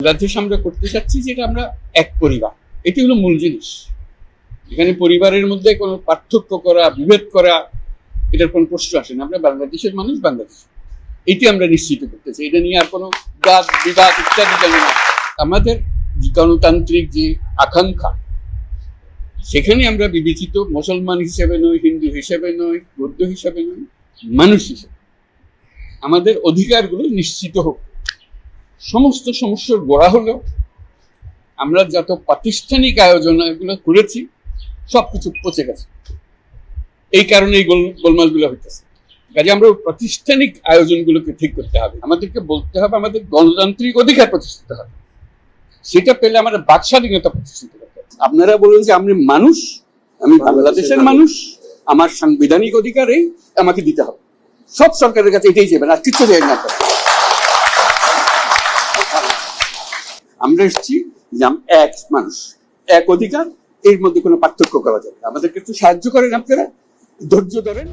বাংলাদেশ আমরা করতে চাচ্ছি যেটা আমরা এক পরিবার, এটি হলো মূল জিনিস। এখানে পরিবারের মধ্যে কোনো পার্থক্য করা, বিভেদ করা, এটার কোনো প্রশ্ন আসে না। আমরা বাংলাদেশের মানুষ, বাংলাদেশ, এটি আমরা নিশ্চিত করতে চাই। এটা নিয়ে আর কোনো বাদ বিবাদ ইত্যাদি যেন না। আমাদের গণতান্ত্রিক যে আকাঙ্ক্ষা, সেখানে আমরা বিবেচিত মুসলমান হিসেবে নয়, হিন্দু হিসেবে নয়, বৌদ্ধ হিসেবে নয়, মানুষ হিসেবে আমাদের অধিকারগুলো নিশ্চিত হোক। সমস্ত সমস্যার গোড়া হলো আমরা যত প্রাতিষ্ঠানিক আয়োজন এগুলো করেছি সবকিছু পচে গেছে। এই কারণে এই গোলমালগুলো হইতেছে। কাজে আমরা প্রাতিষ্ঠানিক আয়োজনগুলোকে ঠিক করতে হবে। আমাদেরকে বলতে হবে আমাদের গণতান্ত্রিক অধিকার প্রতিষ্ঠিত হবে। সেটা পেলে আমাদের বাক স্বাধীনতা প্রতিষ্ঠিত করতে হবে। আপনারা বলুন যে আমি মানুষ, আমি বাংলাদেশের মানুষ, আমার সাংবিধানিক অধিকারে আমাকে দিতে হবে। সব সরকারের কাছে এটাই যাবেন, আর কিছু দেয় না। আমরা এসেছি যে এক মানুষ, এক অধিকার, এর মধ্যে কোনো পার্থক্য করা যাবে না। আমাদেরকে একটু সাহায্য করেন, আপনারা ধৈর্য ধরেন।